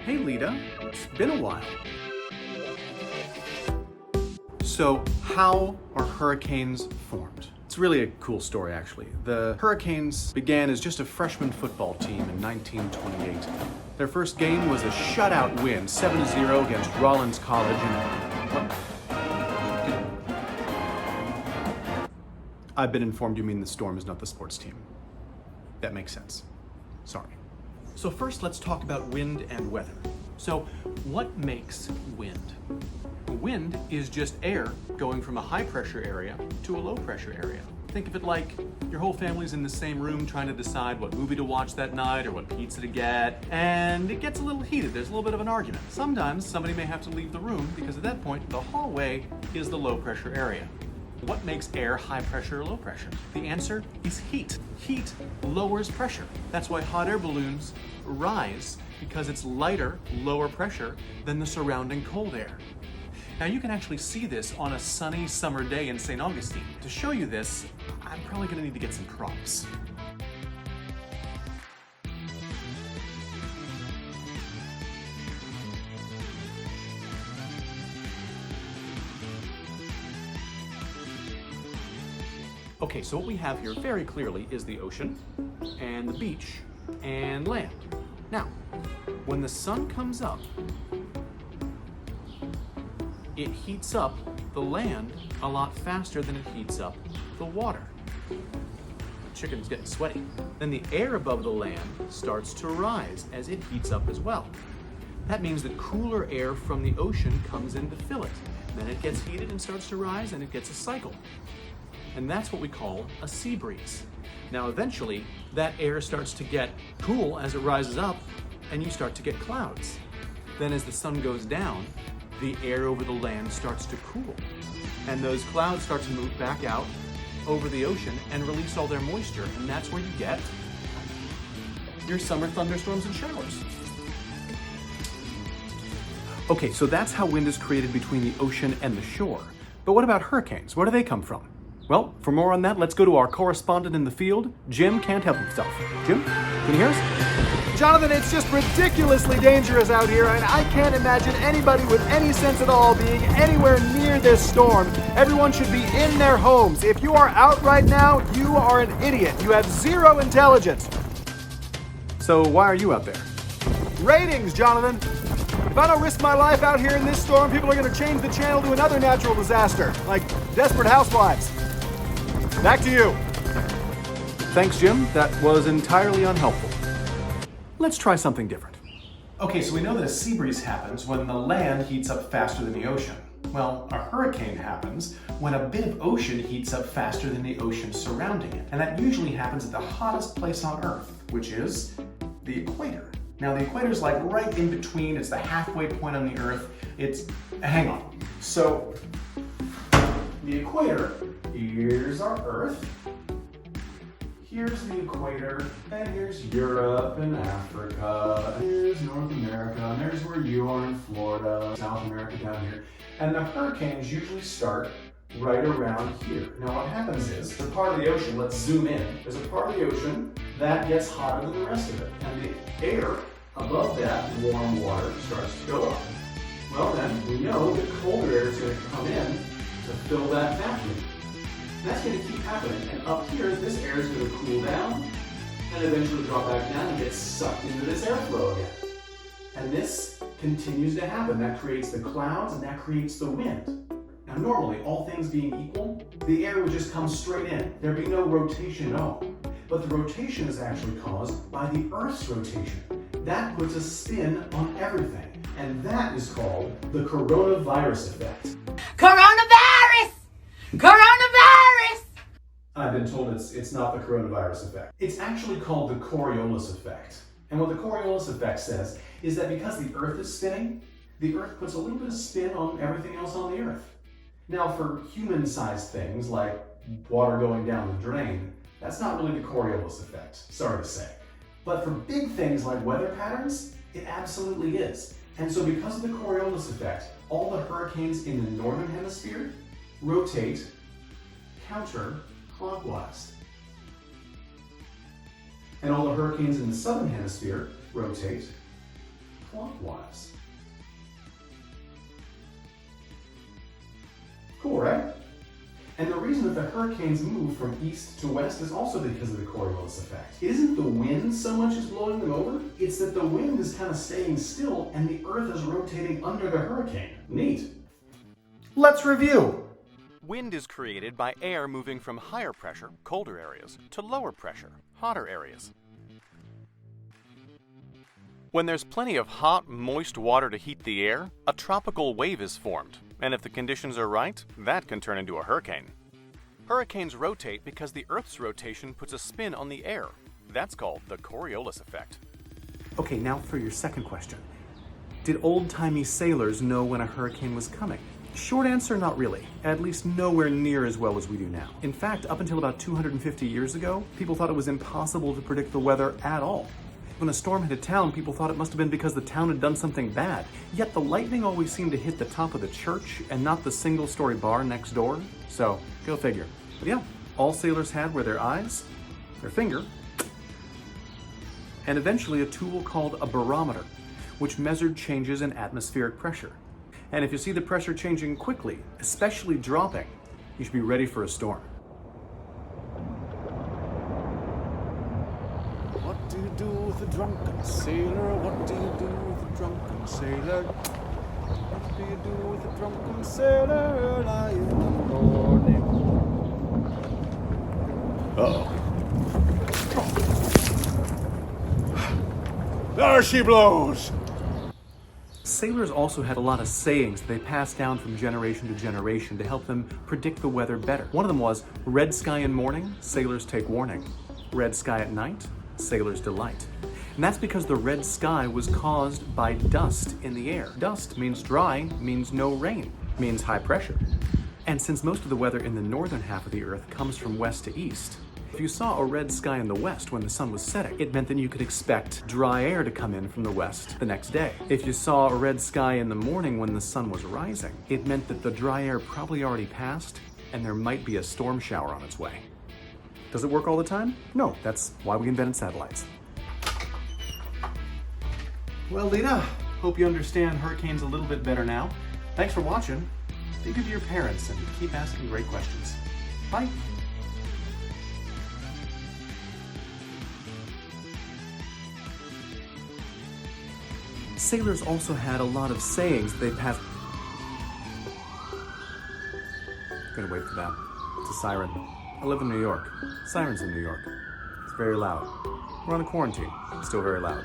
Hey Leta, it's been a while. So, how are hurricanes formed? It's really a cool story, actually. The Hurricanes began as just a freshman football team in 1928. Their first game was a shutout win, 7-0 against Rollins College, and I've been informed you mean the Storm is not the sports team. That makes sense. Sorry. So first, let's talk about wind and weather. So, what makes wind? Wind is just air going from a high pressure area to a low pressure area. Think of it like your whole family's in the same room trying to decide what movie to watch that night or what pizza to get, and it gets a little heated. There's a little bit of an argument. Sometimes somebody may have to leave the room because at that point the hallway is the low pressure area. What makes air high pressure or low pressure? The answer is heat. Heat lowers pressure. That's why hot air balloons rise, because it's lighter, lower pressure than the surrounding cold air. Now you can actually see this on a sunny summer day in St. Augustine. To show you this, I'm probably going to need to get some props. Okay, so what we have here very clearly is the ocean and the beach and land. Now, when the sun comes up, it heats up the land a lot faster than it heats up the water. Chicken's getting sweaty. Then the air above the land starts to rise as it heats up as well. That means that cooler air from the ocean comes in to fill it. Then it gets heated and starts to rise, and it gets a cycle. And that's what we call a sea breeze. Now eventually, that air starts to get cool as it rises up, and you start to get clouds. Then as the sun goes down, the air over the land starts to cool. And those clouds start to move back out over the ocean and release all their moisture, and that's where you get your summer thunderstorms and showers. Okay, so that's how wind is created between the ocean and the shore. But what about hurricanes? Where do they come from? Well, for more on that, let's go to our correspondent in the field. Jim can't help himself. Jim, can you hear us? Jonathan, it's just ridiculously dangerous out here, and I can't imagine anybody with any sense at all being anywhere near this storm. Everyone should be in their homes. If you are out right now, you are an idiot. You have zero intelligence. So why are you out there? Ratings, Jonathan. If I don't risk my life out here in this storm, people are going to change the channel to another natural disaster, like Desperate Housewives. Back to you. Thanks, Jim. That was entirely unhelpful. Let's try something different. Okay, so we know that a sea breeze happens when the land heats up faster than the ocean. Well, a hurricane happens when a bit of ocean heats up faster than the ocean surrounding it. And that usually happens at the hottest place on Earth, which is the equator. Now, the equator is like right in between. It's the halfway point on the Earth. Hang on. So, the equator, here's our Earth. Here's the equator, and here's Europe and Africa, and here's North America, and there's where you are in Florida, South America down here. And the hurricanes usually start right around here. Now what happens is, the part of the ocean, let's zoom in, there's a part of the ocean that gets hotter than the rest of it, and the air above that warm water starts to go up. Well then, we know that colder air is going to come in to fill that vacuum. That's going to keep happening, and up here, this air is going to cool down and eventually drop back down and get sucked into this airflow again. And this continues to happen. That creates the clouds and that creates the wind. Now normally, all things being equal, the air would just come straight in. There'd be no rotation at all. But the rotation is actually caused by the Earth's rotation. That puts a spin on everything, and that is called the coronavirus effect. Coronavirus! Coronavirus! I've been told it's not the coronavirus effect. It's actually called the Coriolis effect. And what the Coriolis effect says is that because the Earth is spinning, the Earth puts a little bit of spin on everything else on the Earth. Now for human-sized things like water going down the drain, that's not really the Coriolis effect, sorry to say. But for big things like weather patterns, it absolutely is. And so because of the Coriolis effect, all the hurricanes in the northern hemisphere rotate counterclockwise. And all the hurricanes in the southern hemisphere rotate clockwise. Cool, right? And the reason that the hurricanes move from east to west is also because of the Coriolis effect. It isn't the wind so much as blowing them over, it's that the wind is kind of staying still and the earth is rotating under the hurricane. Neat. Let's review. Wind is created by air moving from higher pressure, colder areas, to lower pressure, hotter areas. When there's plenty of hot, moist water to heat the air, a tropical wave is formed, and if the conditions are right, that can turn into a hurricane. Hurricanes rotate because the Earth's rotation puts a spin on the air. That's called the Coriolis effect. Okay, now for your second question. Did old-timey sailors know when a hurricane was coming? Short answer, not really. At least nowhere near as well as we do now. In fact, up until about 250 years ago, people thought it was impossible to predict the weather at all. When a storm hit a town, people thought it must have been because the town had done something bad. Yet the lightning always seemed to hit the top of the church and not the single-story bar next door. So, go figure. But yeah, all sailors had were their eyes, their finger, and eventually a tool called a barometer, which measured changes in atmospheric pressure. And if you see the pressure changing quickly, especially dropping, you should be ready for a storm. What do you do with a drunken sailor? What do you do with a drunken sailor? What do you do with a drunken sailor lying in the morning? There she blows! Sailors also had a lot of sayings they passed down from generation to generation to help them predict the weather better. One of them was, red sky in morning, sailors take warning. Red sky at night, sailors delight. And that's because the red sky was caused by dust in the air. Dust means dry, means no rain, means high pressure. And since most of the weather in the northern half of the earth comes from west to east, if you saw a red sky in the west when the sun was setting, it meant that you could expect dry air to come in from the west the next day. If you saw a red sky in the morning when the sun was rising, it meant that the dry air probably already passed and there might be a storm shower on its way. Does it work all the time? No, that's why we invented satellites. Well, Leta, hope you understand hurricanes a little bit better now. Thanks for watching. Be good to your parents and keep asking great questions. Bye. Sailors also had a lot of sayings they passed. Gonna wait for that. It's a siren. I live in New York. Sirens in New York. It's very loud. We're on a quarantine. It's still very loud.